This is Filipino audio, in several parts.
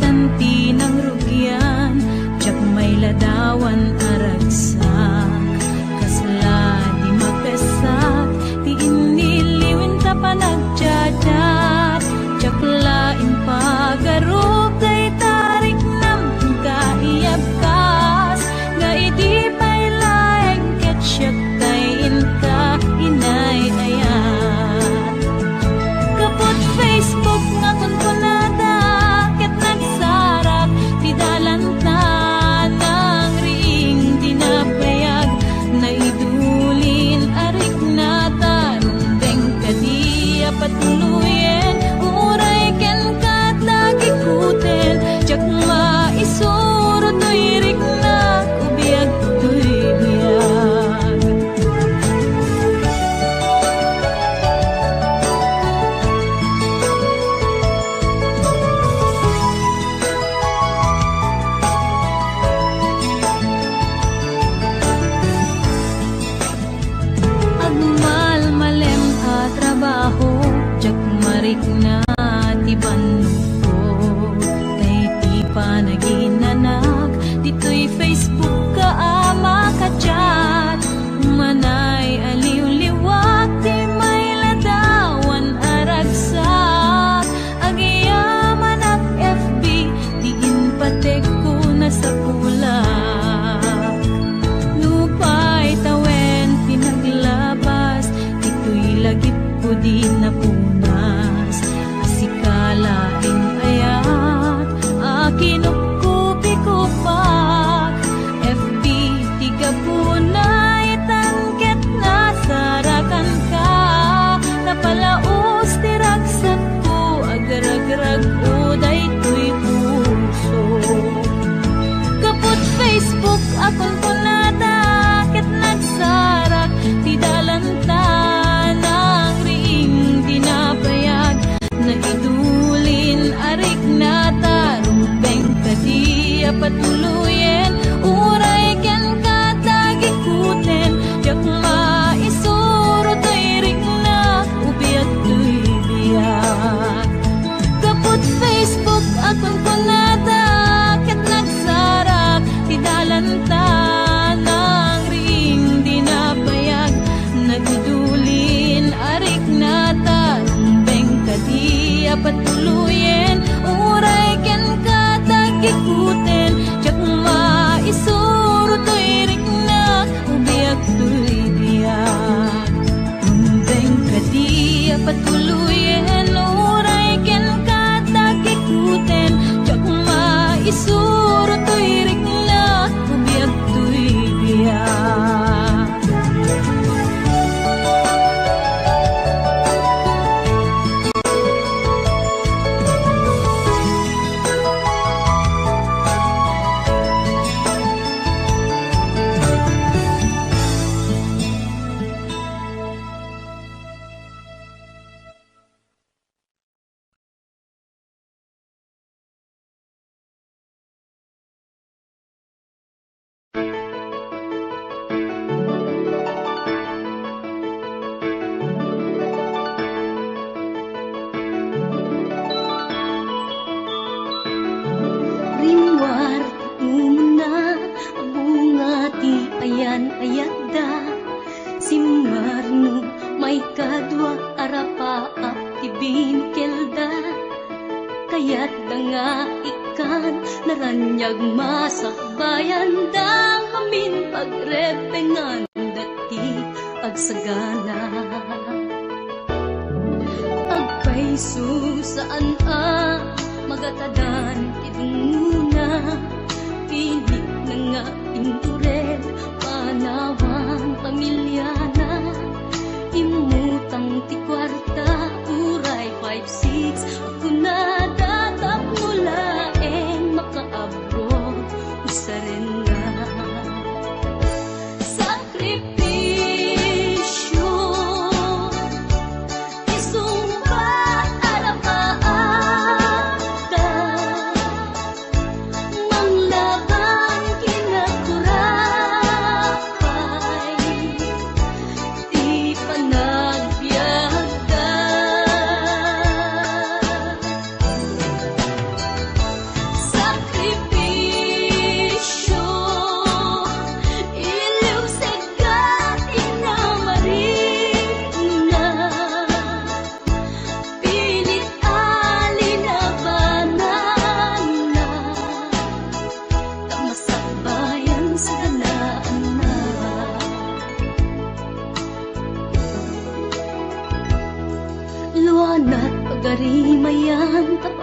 tanti ng rugyan, jak may ladawan aragsak, kasla di makasak, di iniliwin ta panagjadat, jak lain pagarup day tarik nam kaiyabkas, nga iti pay laeng ketsyat tayin ka inay ayat. Kapot Facebook nga kunkunada, ket nagsarak ti dalanta ng ring dinapayag, naidulin arik na tarumbeng kadi apatuluyen, uray ken katagikuten, jak maisuro to'y rik na ubiyag to'y biyag. Agmal malem a trabaho, jak marik na ti banko, tay ti panaginanak, dito'y Facebook ka ama ka-chat, manay aliw-liwak, ti may ladawan aragsak, agiyaman at FB, diin patek ko na sa pulak. Lupay tawen pinaglabas, ito'y lagip ko di napunas, asikalain ayat, akinupkupi ko pak, FB tiga punay tangket na sarakan ka, napalaos tiragsat ko, agarag-rag ko daytoy puso. Kapot Facebook akong kunada, ket nagsarak ti dalanta ng ring dinapayag, naidulin arik na tarumbeng kadi apatuluyen, uray ken katagikuten, jak maisuro to'y rik na ubiyag to'y biyag. Kapot Facebook akong kunada, ket nagsarak ti dalanta ng ring dinapayag, nagdulin arik na tarumbeng kadi apatuluyen, uray ken katagikuten, jak maisuro to'y rik na ubiyag to'y biyag. Tumbeng kadi apatuluyen, uray ken katagikuten, jak maisuro to'y rik na ubiyag to'y biyag. Rinwar umna bunga ti ayan ayadda, simmarno may kadwa arapa ap ti binkelda, kayat da nga ikan naranyag masakbayan da, amin pagrepengan dati agsagana. Agpaiso saan magatadan idunguna, pinik na nga indured, panawang pamilyana, imutang ti kwarta, uray 5-6, ako na datap mula makaabro, usarin nga. Sakripisyo, isumpa arapaan,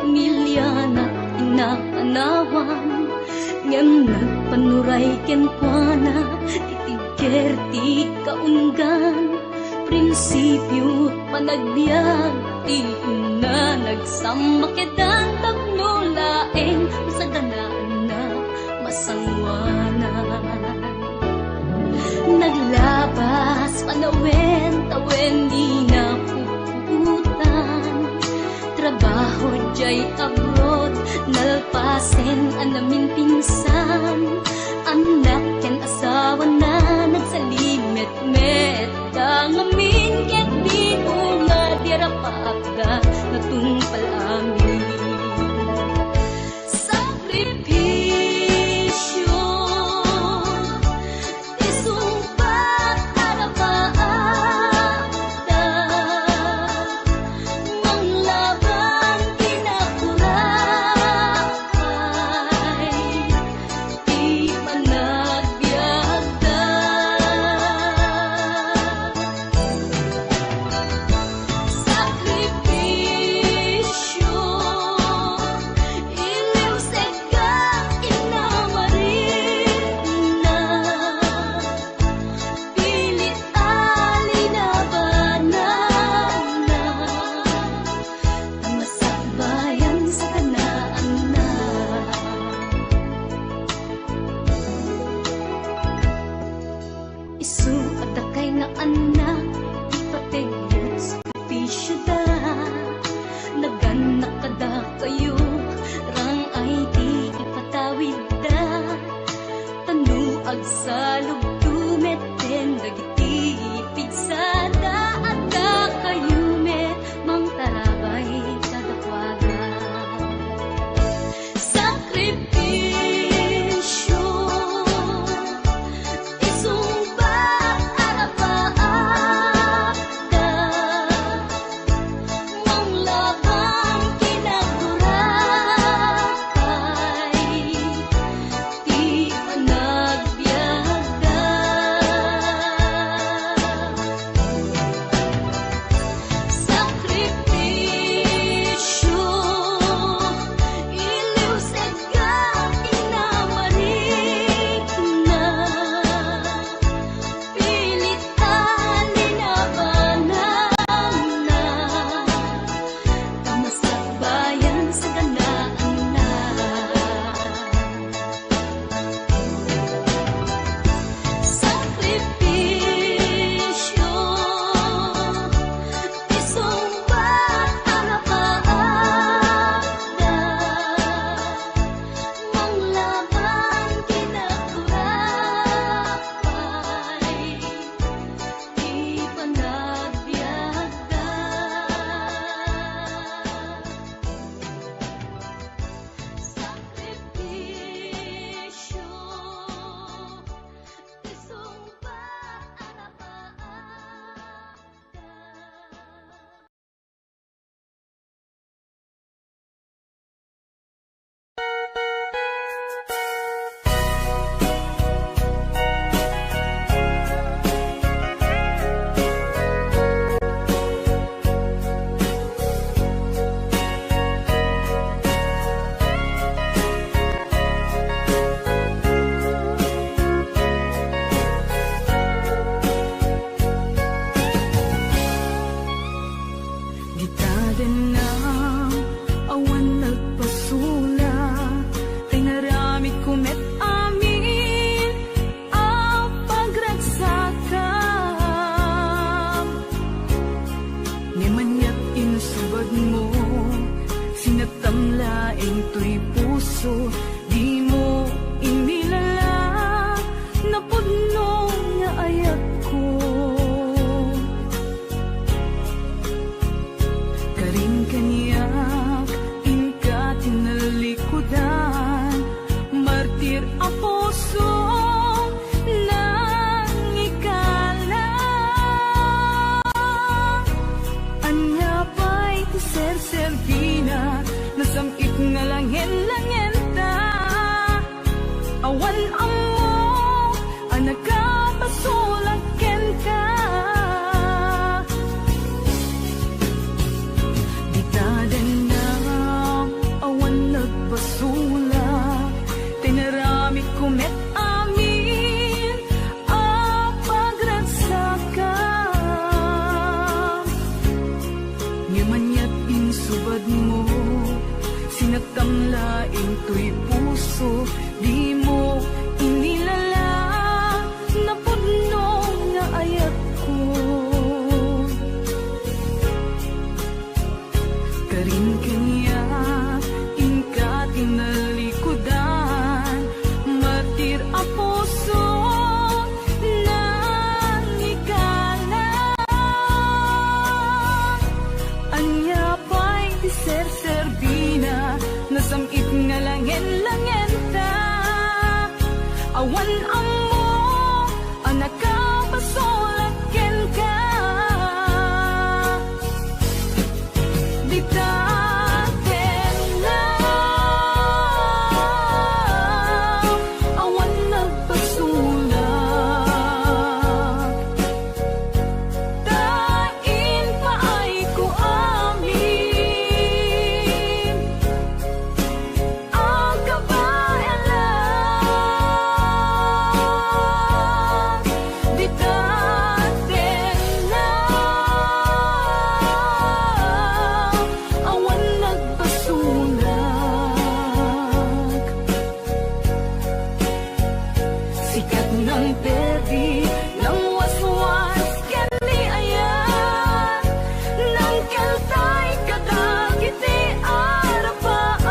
pamilya na inaanawan. Ngem nagpanuray ken kuana, titigker ti kaunggan. Prinsipyo panagbiag, ti ina nagsamakedan tagnulaeng sa danaan na masangwanan. Naglabas panawen, tawen di na puputan. Trabaho jay abroad, nalpasen anamin pinsan. Anak ken asawa na nagsalimet-met, dangamin ket di nga dirapagda natungpal amin. Sakripisyo isumpat arapaakda, manglaban kinakurakay, di panagbiagda. Sakripisyo iliw sekang inamarin na, pilit alinabanan na, tamasakbayan sa kanaan na. Isu at kay nga anak, ipategyos pisyo da. Naganak kada kayo, rang ay di ipatawid da. Tanuag sa lugdumet, dagiti pigsada at da kayo met, mang tarabay kadakwaga. Sakripisyo isumbat arapaakda, manglaban kinakurakay, di panagbiagda. Sakripisyo iliw sekang inamarin na, pilit alinabanan na, tamasakbayan sa ganaan na. Sakripisyo isumbat arapaakda, manglaban kinakurakay, di panagbiagda. Sakripisyo isumbat arapaakda. Gitaden na awan nagpasula, kay narami kumet amin ang pagragsakan. Nemanyat inusubad mo, sinatamlaeng to'y puso, di mo inilala, napudno nga ayat ko. Karing kaniyak, inka tinalikudan, martir ang puso nang ikala. Anya pa'y ti ser-servina, nasamit nga langhen-langen ta. sinagtamlaing to'y puso, di mo inilala na pudno nga ayat ko. Karin kanya ingka tinalikudan, matir a puso nang ikala. Anya pa'y di ser-serbina, nasamit nga langen-langen ta. Awan amo, anak ka pasolaken ka. Di taten na, awan nagpasulak. Tain pa ay ko amin, ang kabayalan. Di taten na, awan nagpasulak. Sikat ng perdi, ng waswas, kani ayan, ng kaltay kadagiti arapaan.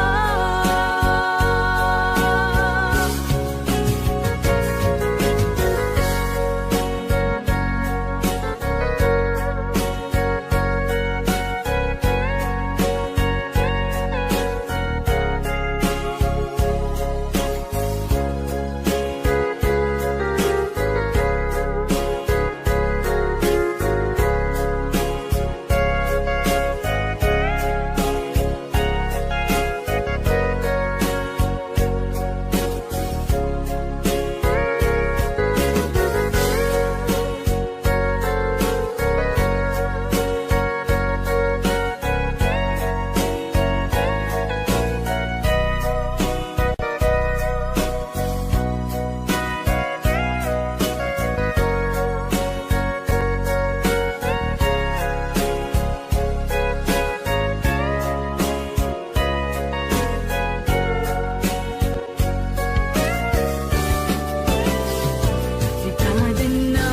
Di taden na,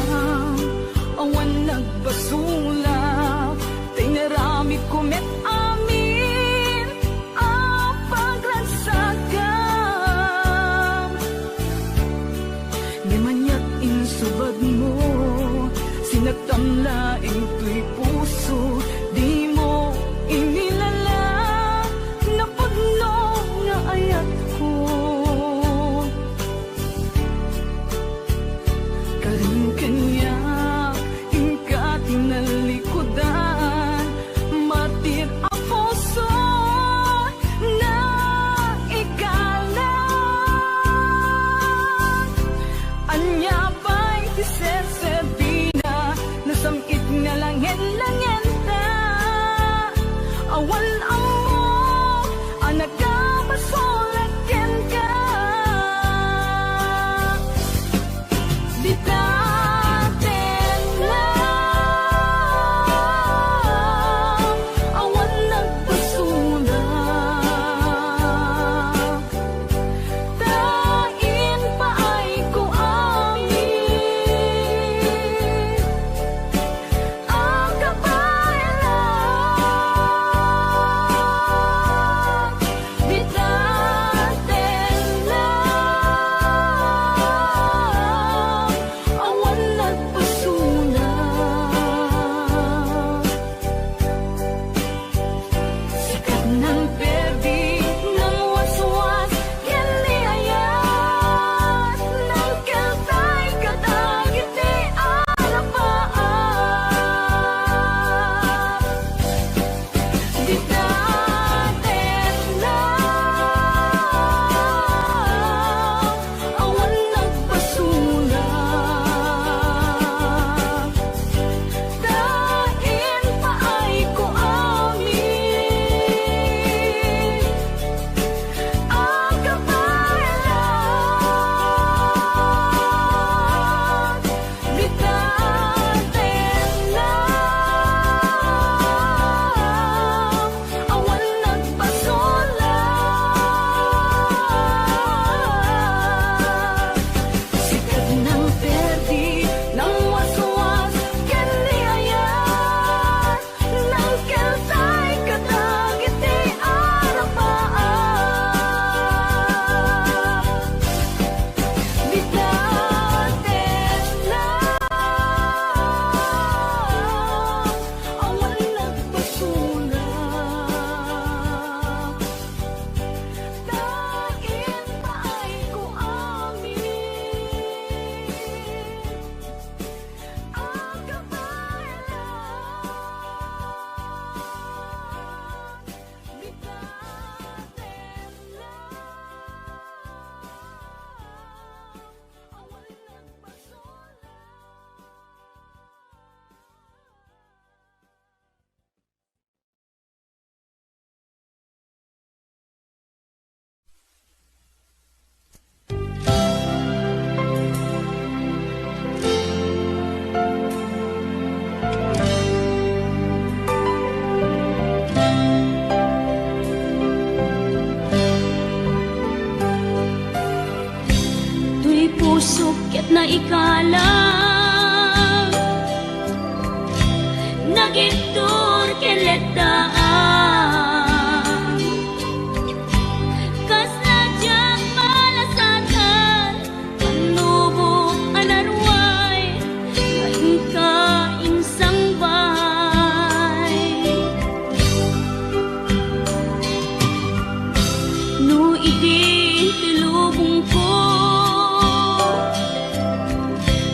awan nagbasulak. Tinarami ko met amin ang paglansagan. Di manyak insubad mo, sinagtamlaing to'y puso, di mo inilala na pudno nga ayat ko. Karin kanya ingka tinalikudan, matir a puso na ikala. Anya pa'y di ser-serbina, nasamit puso ket na ikalang nagitur keletaan kas nadyang malasatan panubok anarway ngayon ka insang bay no idi tilubong ko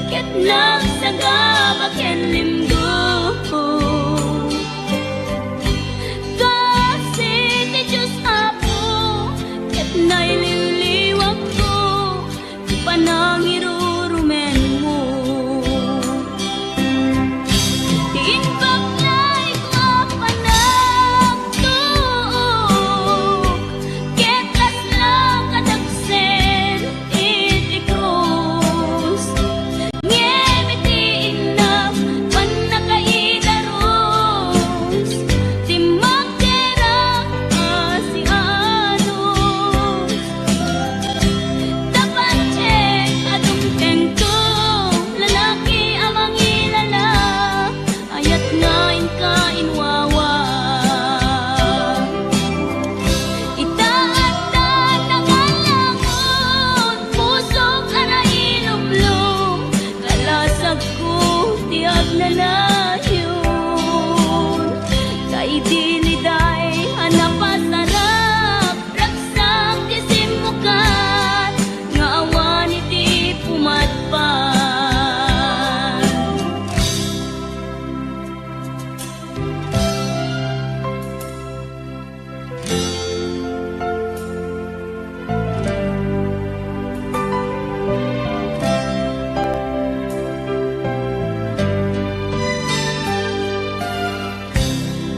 ket nagsagaba ken limgo kasi ti Diyos Apo ket naililiwag ko ti panangirurumen mo ti inbaklay ko panagtuok ket laslang kadagsen iti krus ngem iti inap panakaidaros ti magderang asianos tapancek adungteng ko lalaki amang ilala ayat ngain ka inwawa itaatan nangalangon pusok ana ilumlum kalasag ko tiag nanayon kay diliday hanapasarap raksak ti simukan nga awan iti pumatpan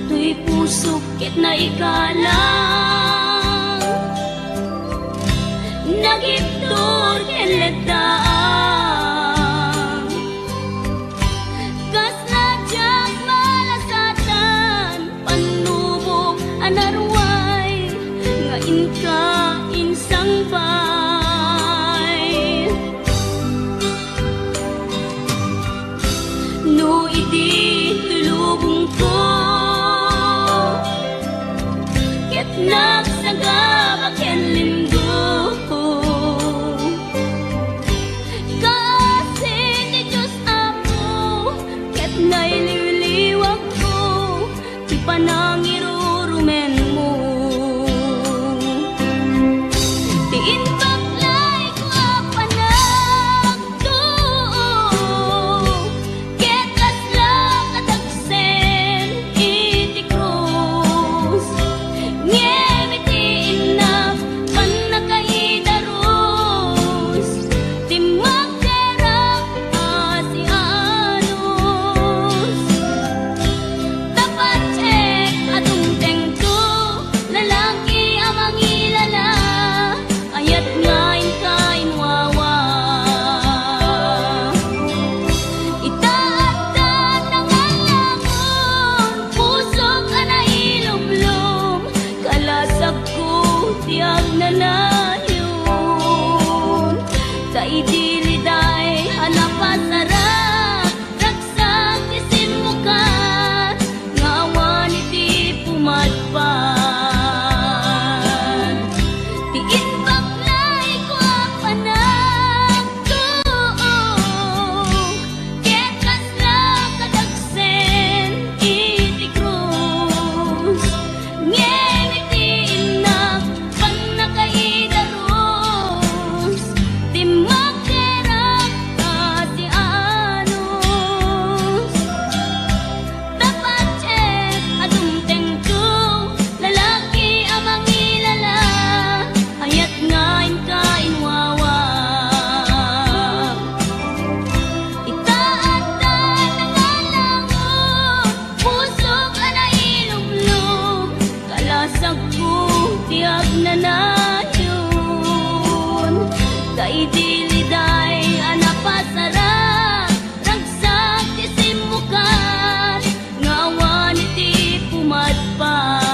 tuy puso ket na ikalang nagitur keletaan kas nadyang malasatan panubok anarway ngayon ka insang bay no idi tulubong ko ket nagsagaba ken linggo kasi ti Diyos Apo ket naililiwag ko ti panangirurumen mo ti inbaklay ko panagtuok ket laslang kadagsen iti krus ngem iti inap panakaidaros ti magderang asianos tapancek adungteng ko lalaki amang ilala ayat ngain ka inwawa itaatan nangalangon pusok ana ilumlum kalasag ko tiag nanayon kay diliday hanapasarap raksak ti simukan nga awan iti pumatpan ti inbaklay ko panagtuok ket laslang kadagsen iti krus ngem iti inap panakaidaros ti magderang asianos tapancek adungteng ko lalaki amang ilala ayat ngain ka inwawa itaatan nangalangon pusok ana ilumlum kalasag ko tiag nanayon kay diliday hanapasarap ragsak ti simukan nga awan iti pumatpan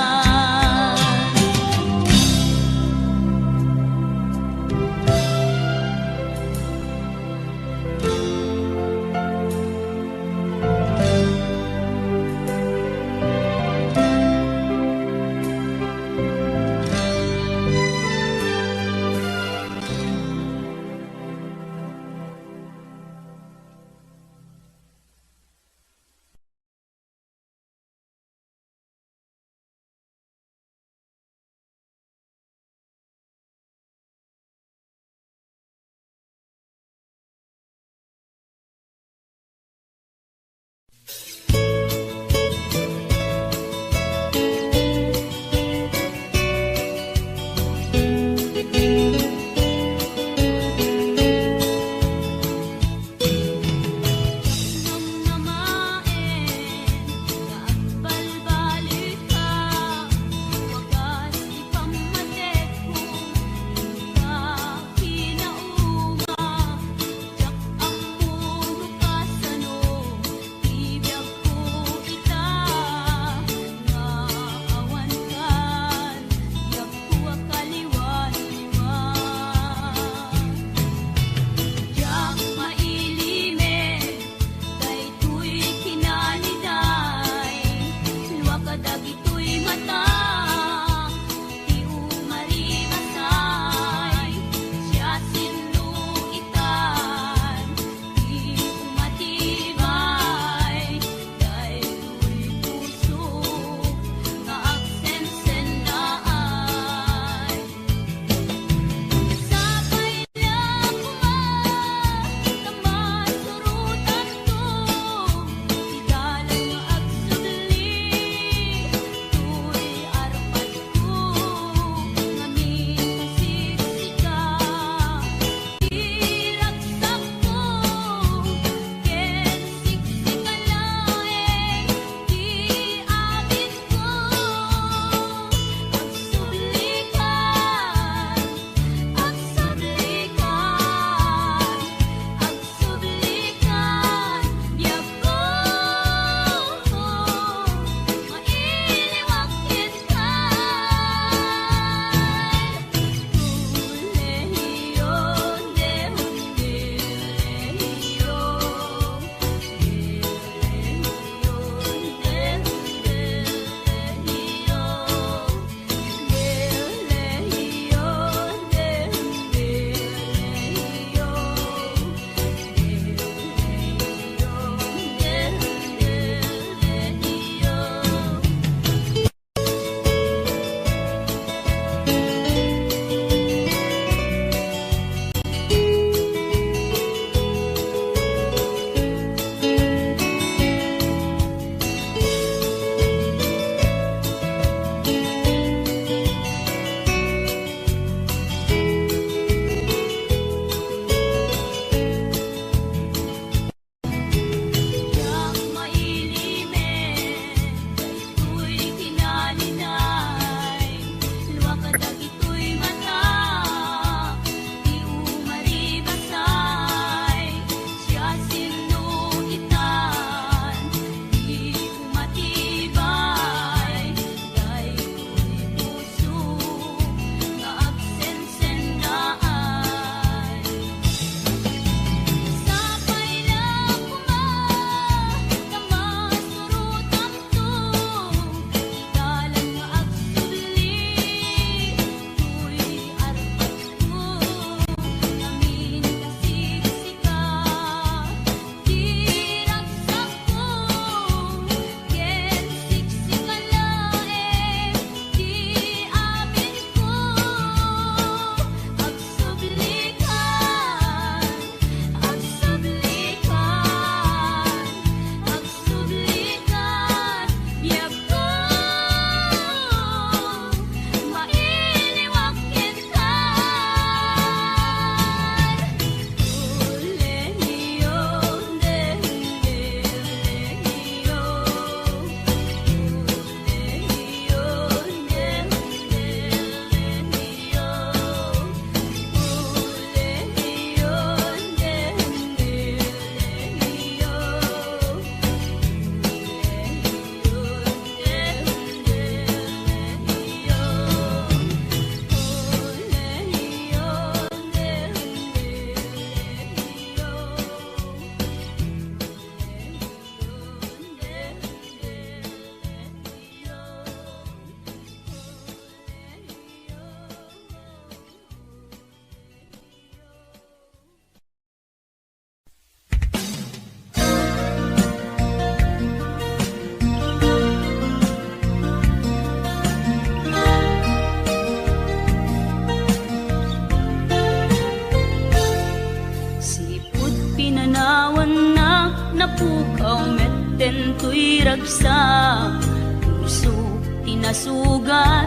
napukaw metten tuy ragsa, puso tinasugat,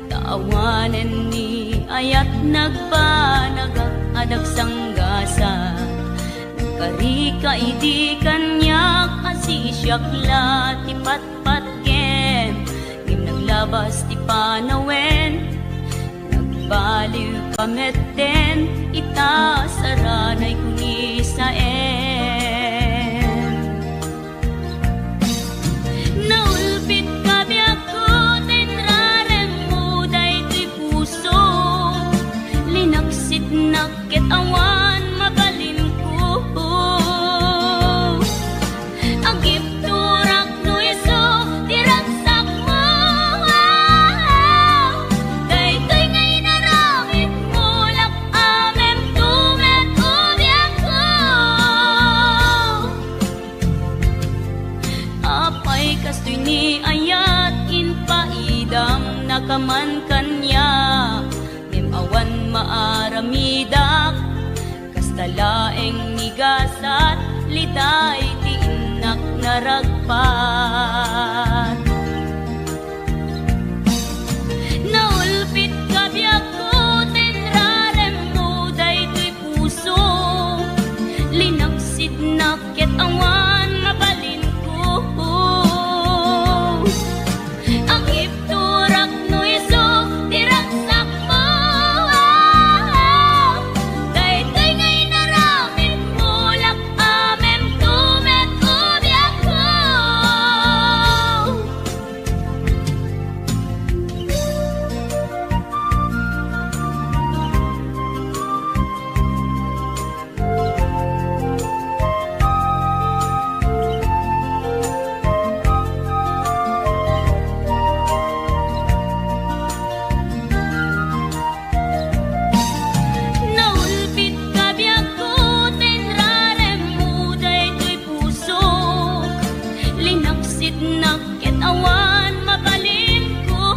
taawanen ni ayat nagpanagak adag sanggasa. Karika idi kanyak asisyak la ti patpatken, ngim naglabas ti panawen, nagbaliw kametten, ita saranay kuni saen. Naulpit kabiyak ko, tinrarem mo daytoy puso, linaksit nakit awan mabalin ko. Agip turak no iso, tiragsak mo, daytoy ngay naramit mo, lak amem tumet ubiyak ko. Apay kastoy ni ayat inpaidam nakaman kanya, awan maaramidak, kastalaeng nigasat, litay ti inak naragpat. Naulpit kabiyak ko, tinrarem mo daytoy puso, linaksid nakit awan mabalin ko. Ang ipturak no iso, tiragsak mo, daytoy ngay naramit mo, lak amem tumet ubiyak ko. Naulpit kabiyak ko, tinrarem mo daytoy puso, linaksid nakit awan mabalin ko.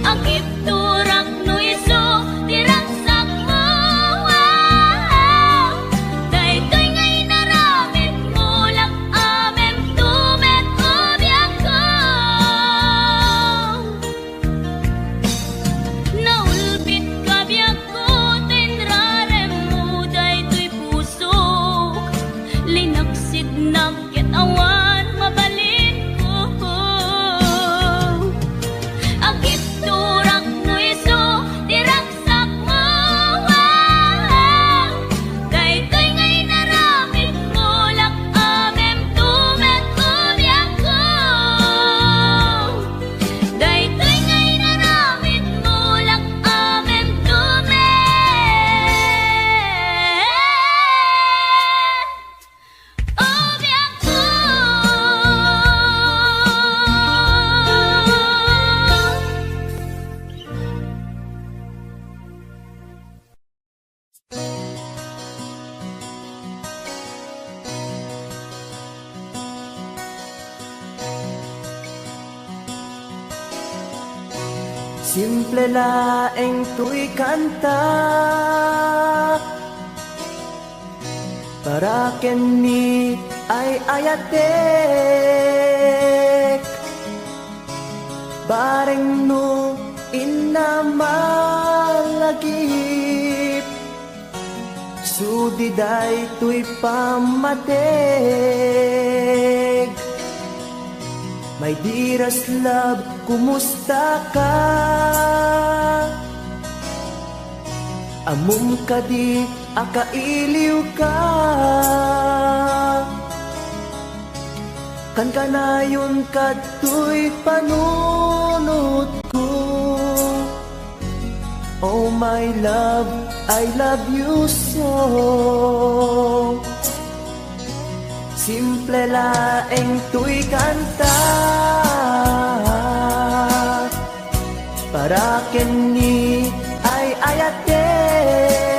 Agip turak no iso, tiragsak mo, daytoy ngay naramit mo, lak amem tumet ubiyak ko. Naulpit kabiyak ko, tinrarem mo daytoy puso, linaksid nakit awan mabalin ko. Agip turak no iso, tiragsak mo, daytoy ngay naramit mo, lak amem tumet ubiyak ko. Daytoy ngay naramit mo, lak amem tumet ubiyak ko. Simple laeng tuy kanta, para kenni ay ayatek, bareng no inamalagip, sudiday tuy pamatek. My dearest love, kumusta ka? Amum ka di, akailiw ka. Kan kanayon kato'y panunod ko. Oh my love, I love you so. Simple laeng tuy kanta, para kenni ay ayatek,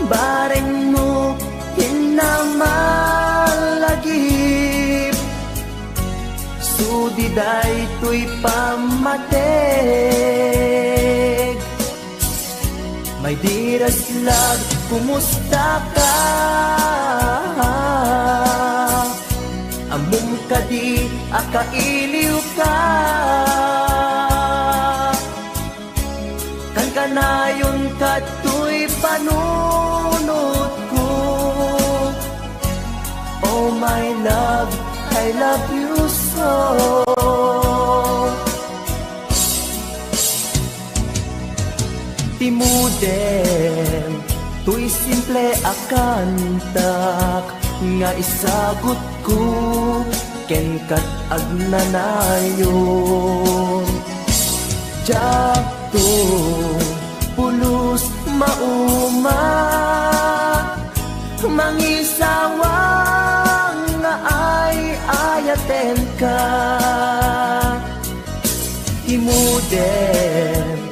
bareng mo hinamalagip, sudiday tuy pamatek. My dearest love, kumusta ka? Among kadi akailiw ka. Kan kanayon kato'y panunod ko. Oh my love, I love you so. Timuden, tuy simple akantak nga isagot ko ken kat agnanayon. Jakto pulos mauma mangisawang nga ay ayaten ka. Timuden,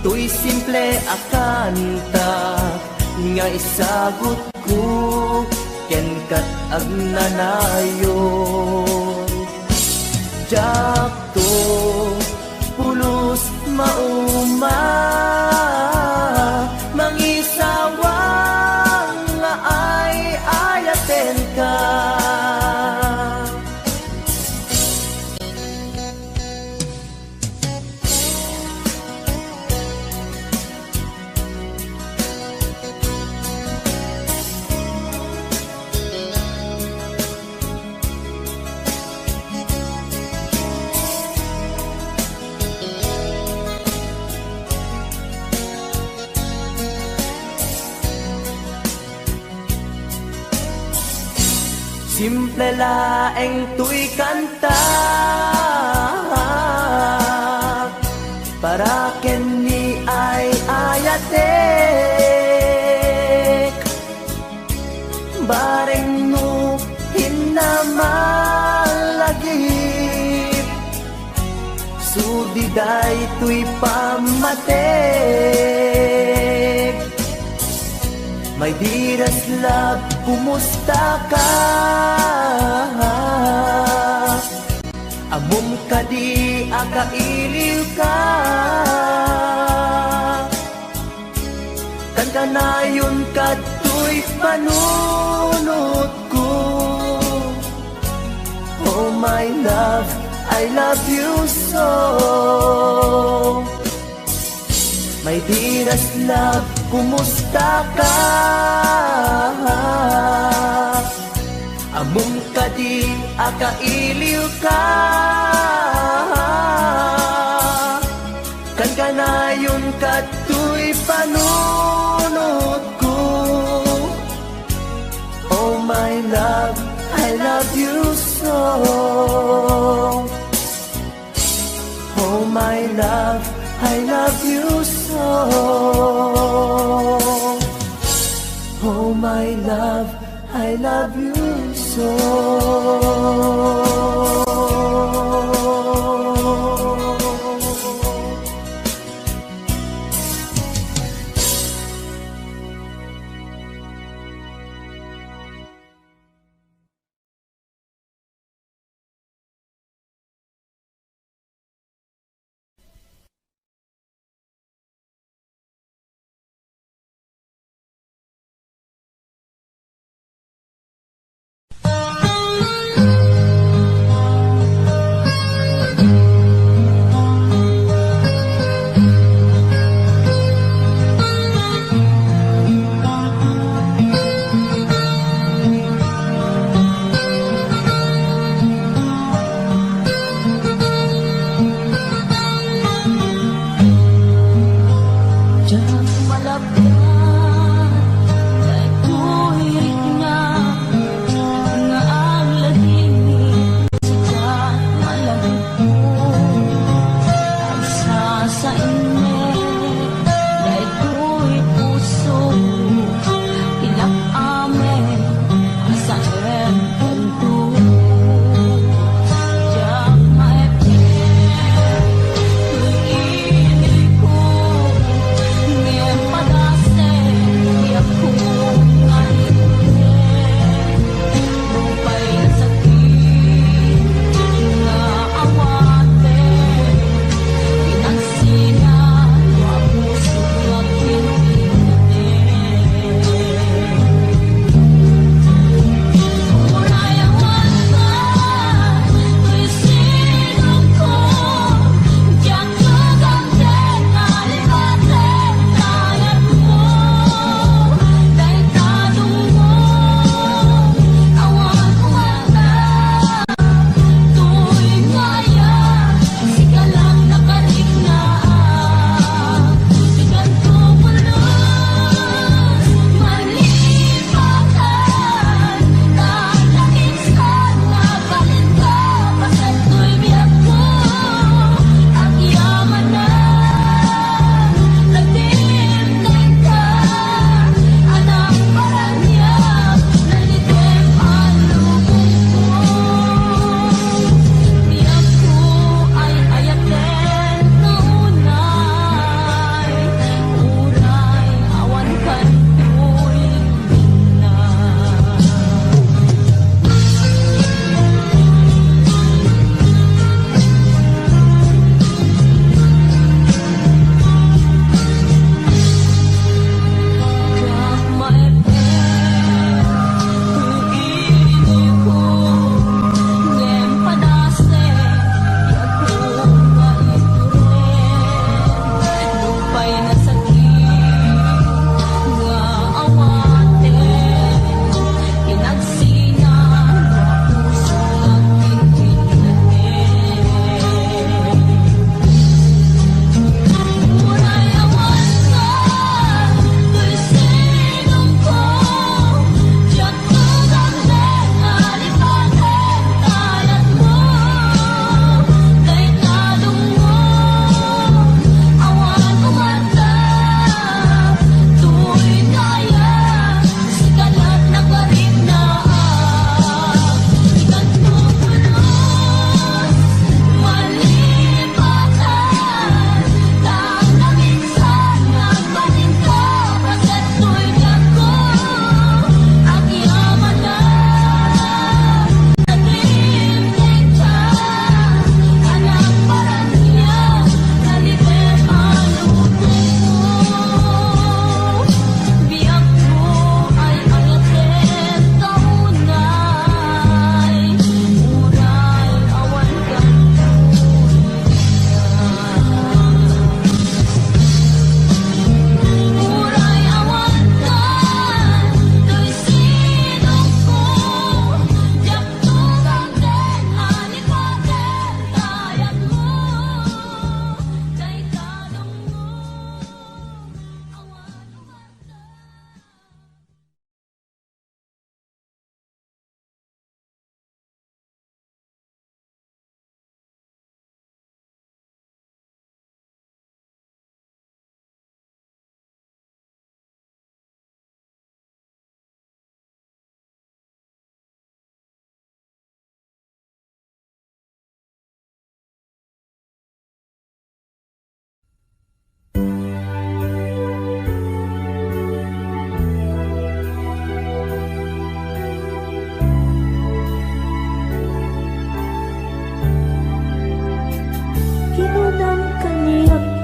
tuy simple akanta nga isagot ko ken kat agnanayon. Jakto pulos mauma mangisawang nga ay ayaten ka. Simple laeng tuy kanta para ken ni ay ayatek. Bareng no hinamalagip sudiday tuy pamatek. My dearest love, kumusta ka? Amom kadi akailiw ka. Kan kanayon kato'y panunod ko. Oh my love, I love you so. My dearest love, kumusta ka? Among kadi akailiw ka. Kan kanayon kato'y panunod ko. Oh my love, I love you so. Oh my love, I love you so. Oh my love, I love you so.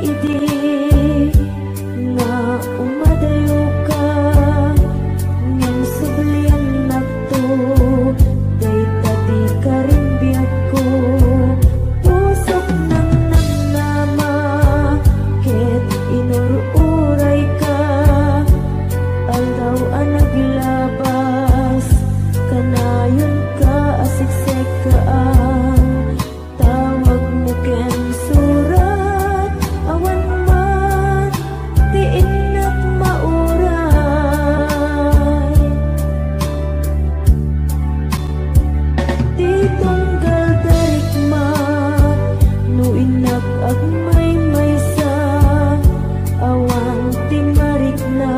idi nga umadayo ka ngem sublian nagto day tadi ka rin biyak ko pusok ng namnama ket inururay ka aldaw ang naglabas kanayon ka asiksek ka ang tawag mo ken surat awan man tiin nagmauray di tunggal darikma no inag-agmay maysa awan timarik na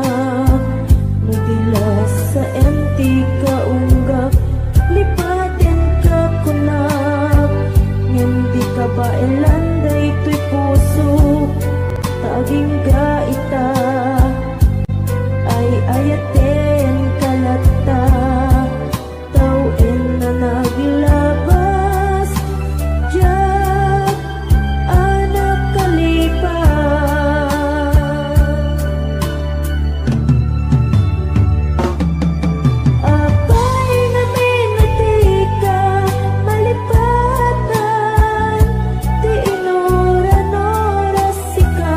no dilas sa empty ka unggap lipaten ka kunap ngem di ka ba elanday to'y puso taging gaita ay ayaten kalata tawin na naglabas diyan anak kalipas apay nga minati ka malipatan di inoran oras ka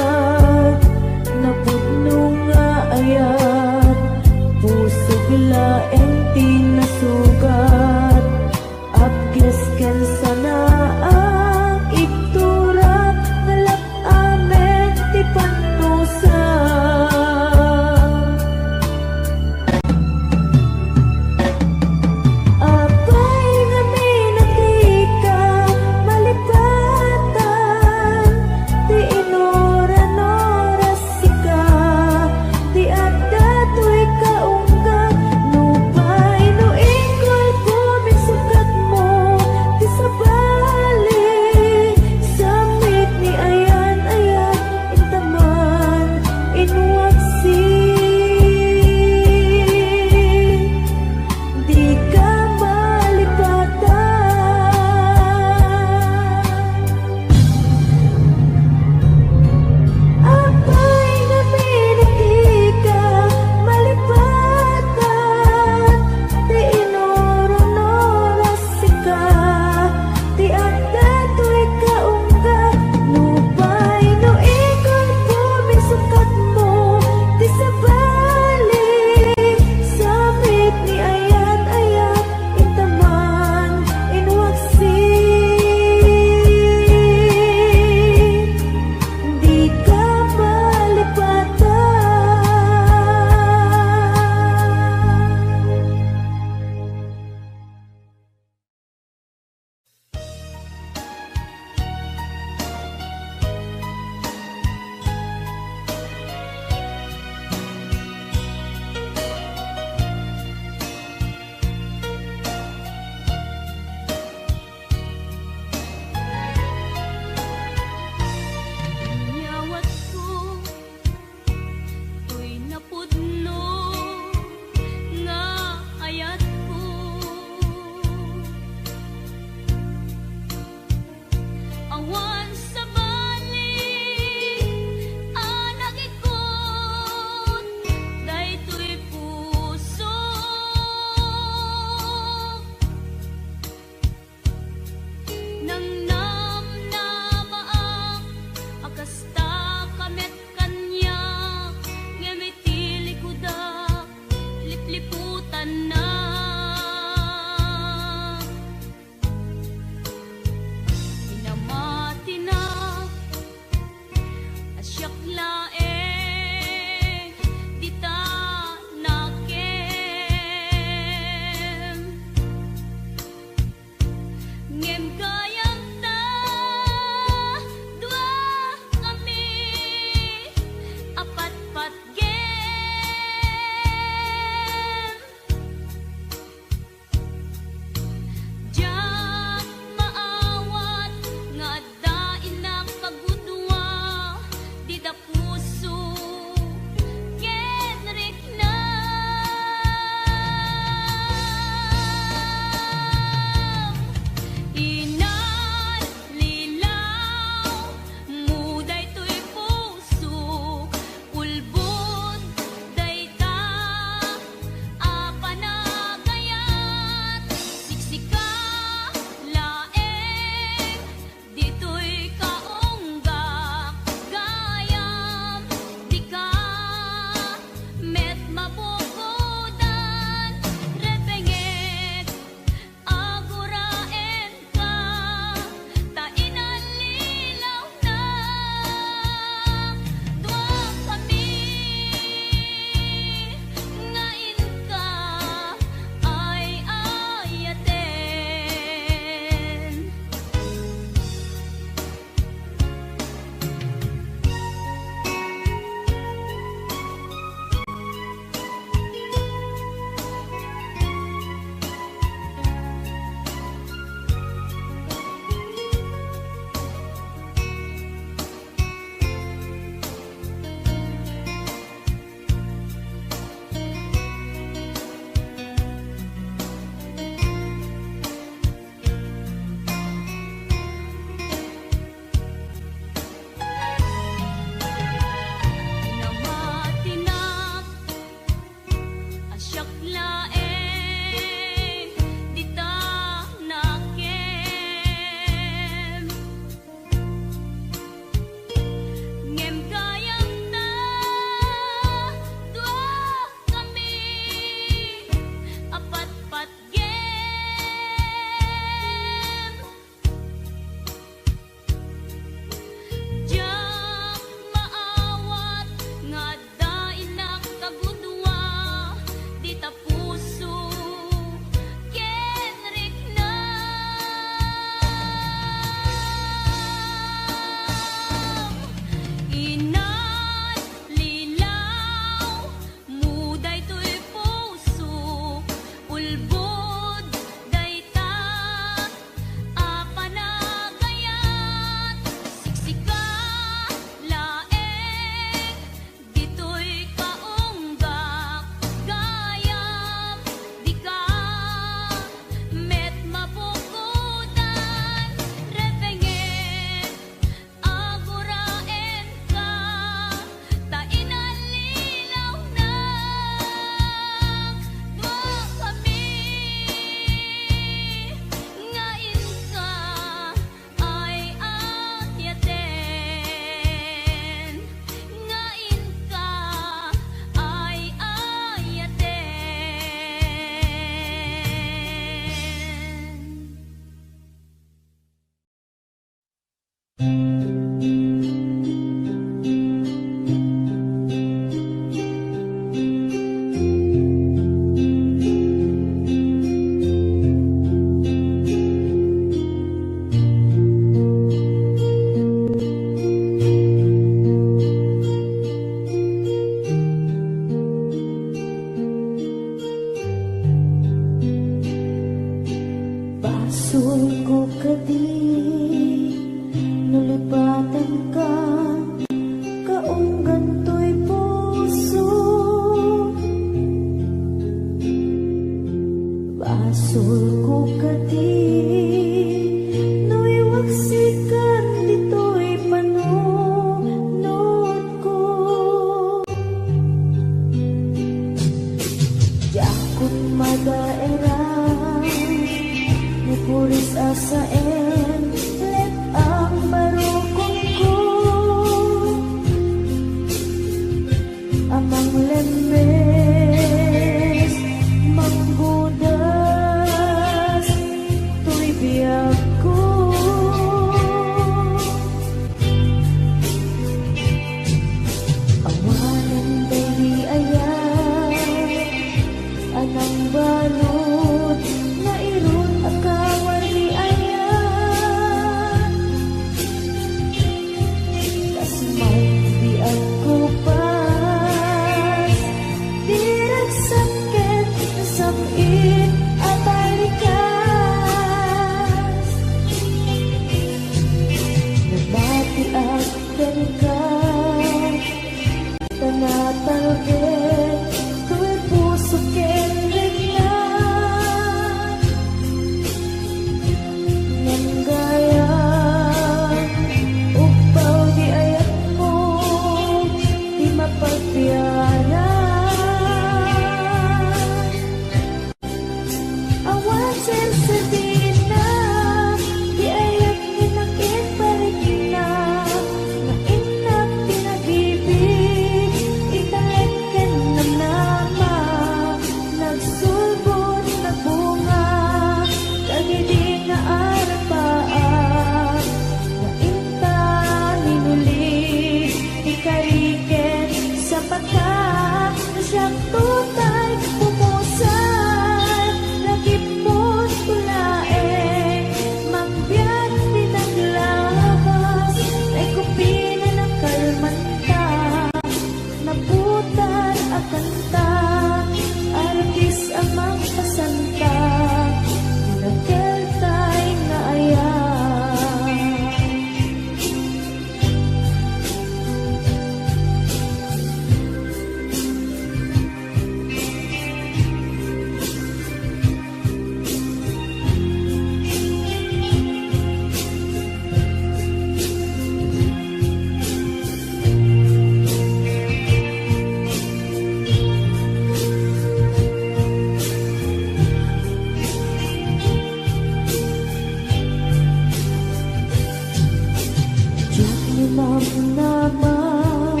naman.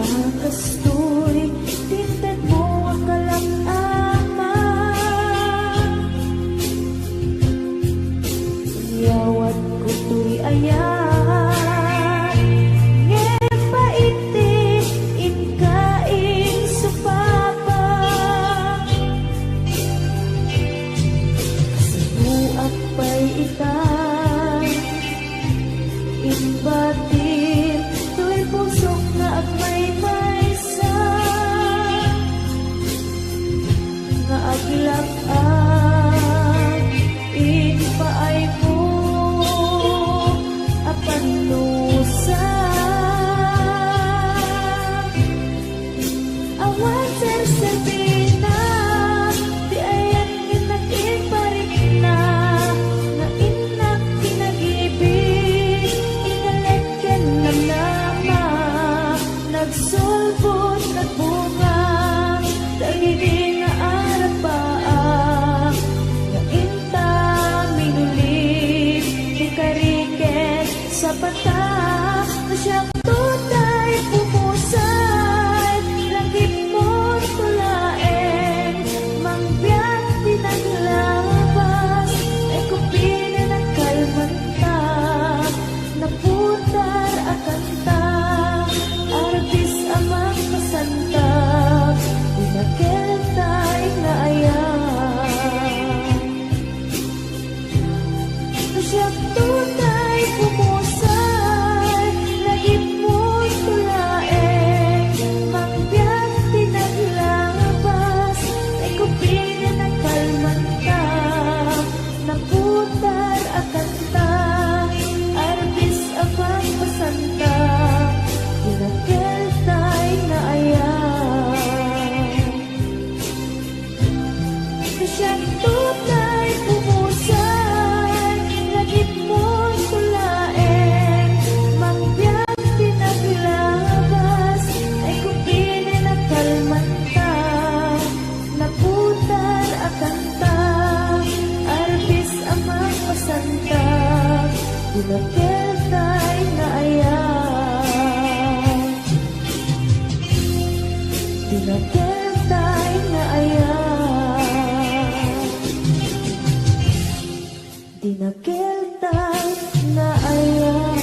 Akastoy, tinted mo ang kalang-aman. Yawat ko to'y ayan, ngepaiti, inkain supapa. Kasabuak pa'y itan, inbatin, to'y pusok na agmay maysa, nga aglak-an, inpaay mo, apanusa. Awan sersebina, di ayan inakin parik na, nga inak kinagibig, inalekyan ng nama, nagsulbot, nagbunga, dagili nga arapaa, nga inta minulit, di kariket sa pata, na siyang tutay pumusay, langit mo tulaeng, mangbiyak pinaglabas, ay kupina ng kalmanta, naputar akanta, artis amang kasantag, pinakiltay na ayan. Siyang tunay pumusay, lagip mo tulaeng, mangbiyak pinaglabas, ay kupina ng kalmanta, naputar akanta, artis amang pasanta, pinakiltay na ayan. Siyang tunay pumusay, lagip mo tulaeng, mangbiyak pinaglabas, ay kupina ng kalmanta, naputar akanta, artis amang pasanta, pinakiltay na ayan. Pinakiltay na ayan. Pinakiltay na ayan.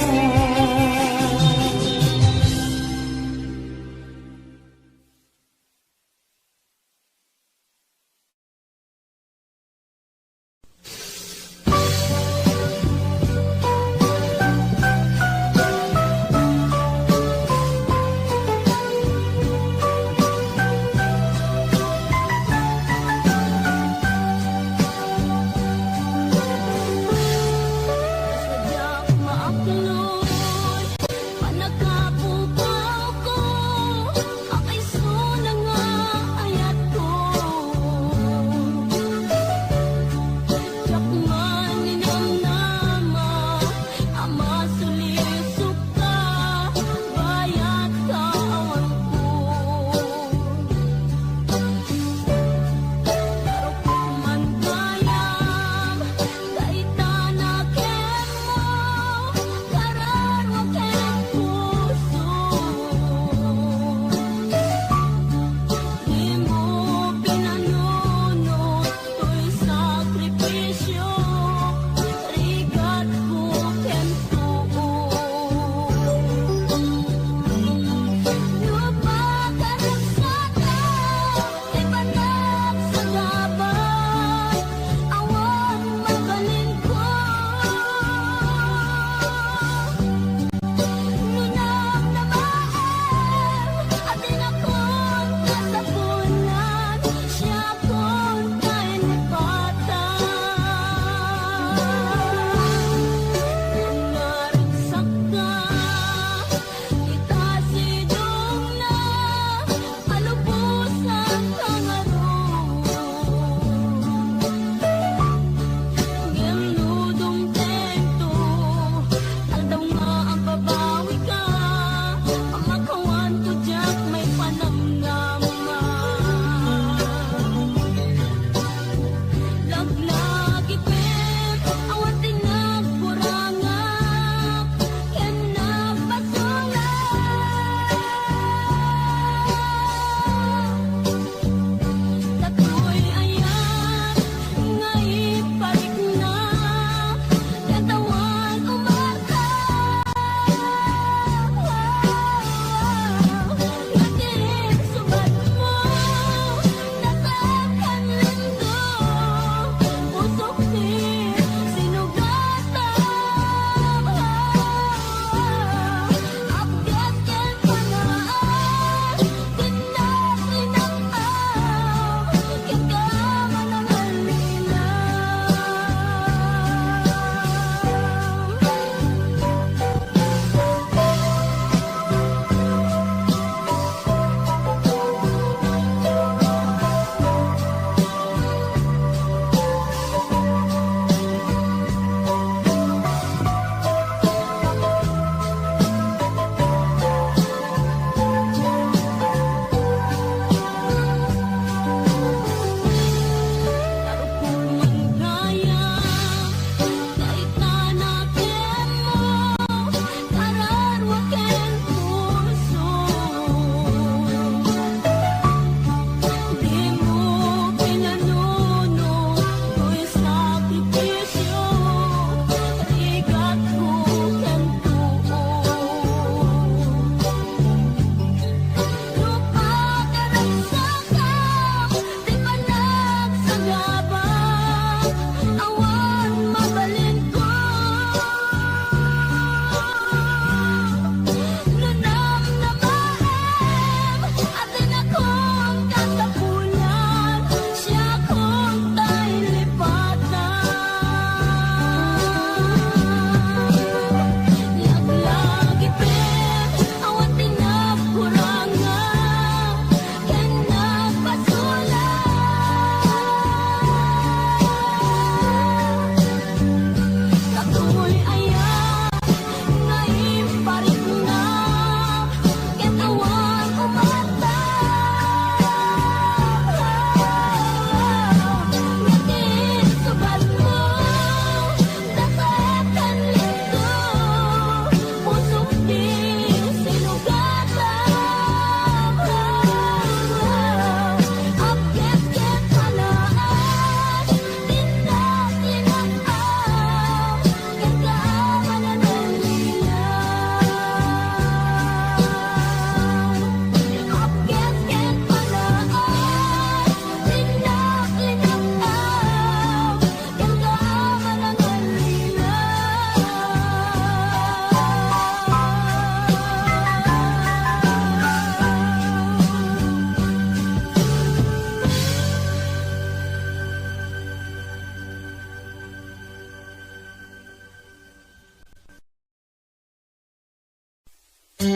Oras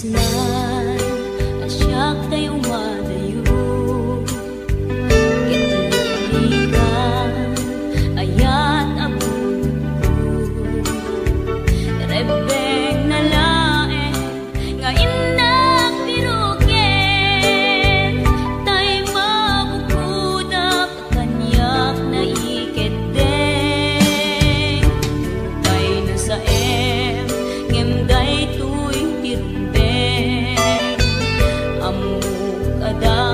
na asyak tayo umadayo, kitalikan ayat abun rebeng na laeng nga inak piruken tay mabukudak kanyak na iketdeng tay na sa ngemday tuing tirundeng amuk ada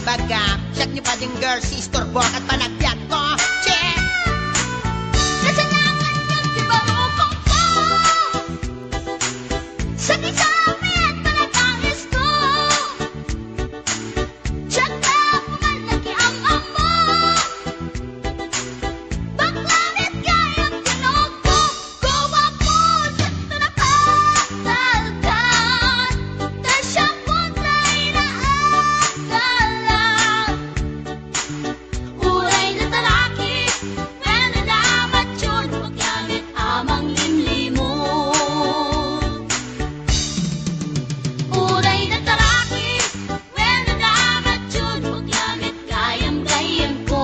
baga. Check nyo pa din girl, si Storbok at panagbiag ko. Check! Kasalanan yun, di ba rupong ko? Sa kisami at panagangis ko. Tiyak na pumalaki ang amo. Baklanit kayang tinog ko. Gawa po sa tunakatalkan. Dahil siya po na inaagalan. Uray na talaki, pero nadamat yun, magamit amang limlimo. Uray na talaki, pero nadamat yun, magamit gayam-gayam ko.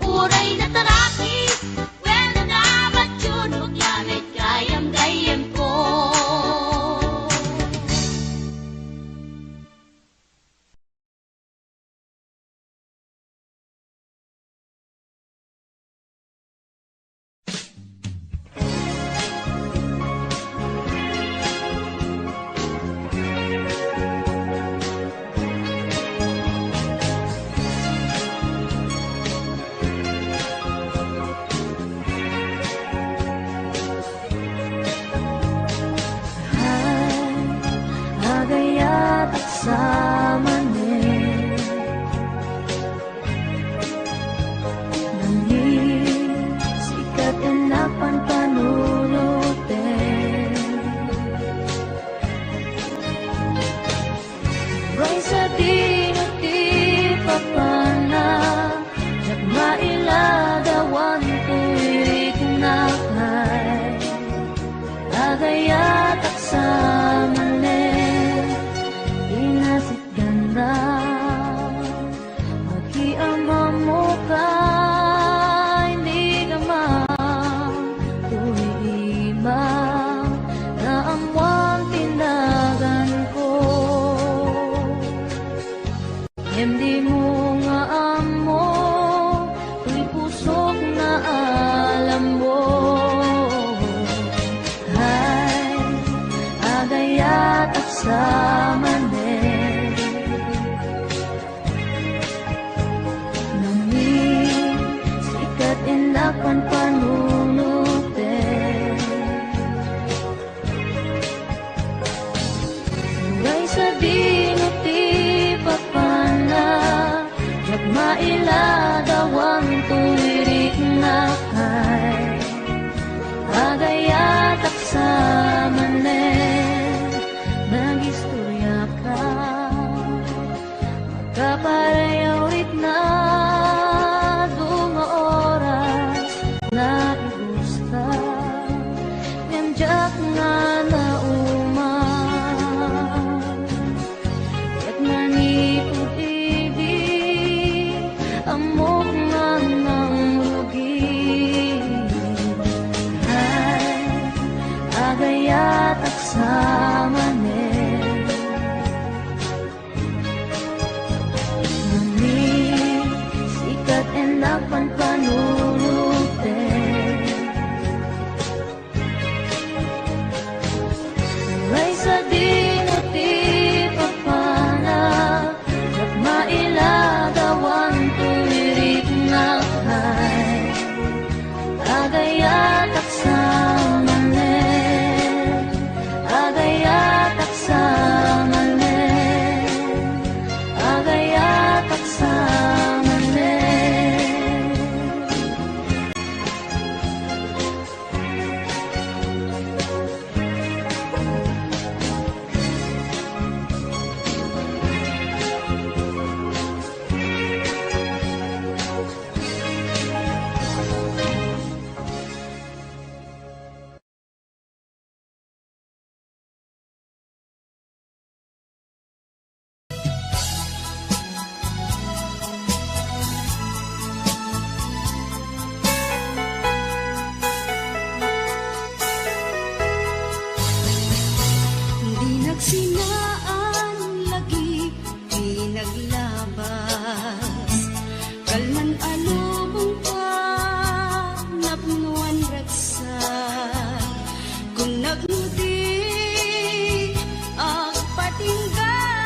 Uray na talaki, pero nadamat yun, magamit gayam-gayam ko. Agayat at samanin Nangin sikat enapan panunutin Ray sa dinuti papana Jak mailagawan tuwig na kay Agayat at samanin Inasit ganda Mag-iama mo ka Hindi ka tuwiba Na amwang tinagan ko Hindi mo nga amo Tuy pusok na alam mo Hay agayat at samanin Nangin sikat inapan panunutin Ngay sa dinuti papana Jak mailagawang tuwirik na kay Agayat at samanin Nag-istorya ka Magkaparayawit na Dunga oras Na igusta Nandyak nga na uman Kat manipod-ibig Amok nga ng rugi Ay agayat at samanin Nangin sikat enapan panunutin Ray sa dinuti papana Jak mailagawan tuwirik na kay Agayat at samanin Agayat at samanin Agayat at samanin Kung nagmudi ang patinggan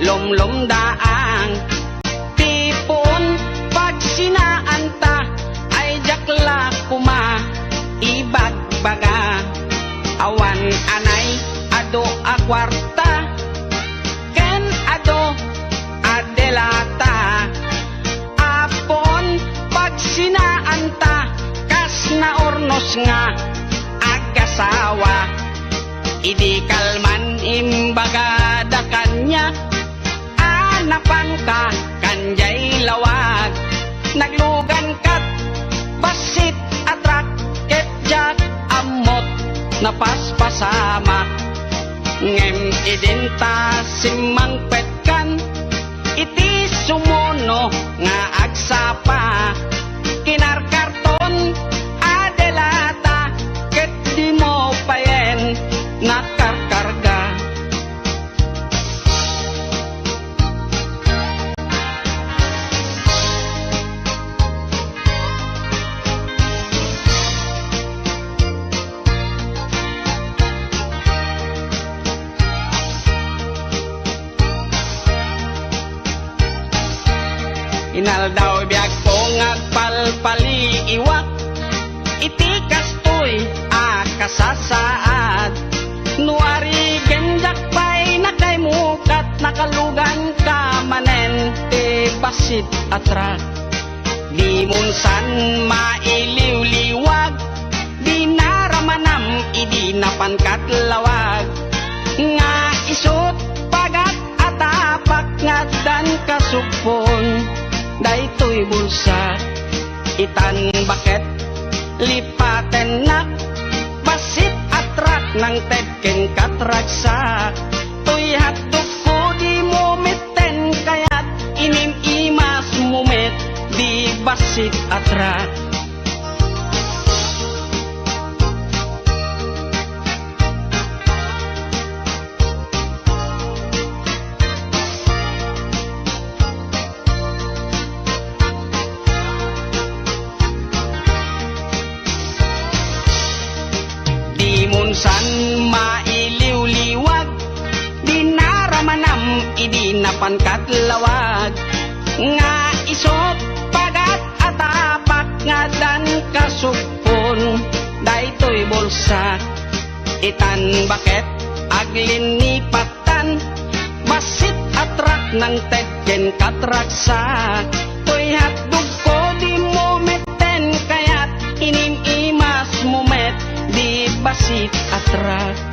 lumlum daang tipon pag sinaanta ay jakla kuma ibagbaga awan anay ado a kwarta ken ado adelata apon pag sinaanta kas na ornos nga agasawa idi kalman imbaga da kanya anapan ka kanjay lawag naglugan kat basit atrak ketjak amot napaspasama ngem idinta simang petkan iti sumuno nga agsapa kinarkarton adelata ket di mo payen nakarkarga inaldaw biag po ngagpalpali iwak iti kastoy akasasaad nuari genjak pay nakay mukat nakalugan ka manen te basit atrak di munsan mailiw-liwag di naramanam idi napankat lawag nga isot pagat atapak nga dan kasupon daytoy bulsa itan baket lipaten nak basit atrak nang tedken katraksa toy hatdok ko di mometen kayat inim imas mumet di basit atrak munsan mailiw-liwag di naramanam idi napankat lawag nga isot pagat atapak nga dan kasupon daytoy bulsa itan baket aglinipatan basit atrak nang tedken katraksa toy hatdog ko di mometen kayat inim imas mumet di basit atrak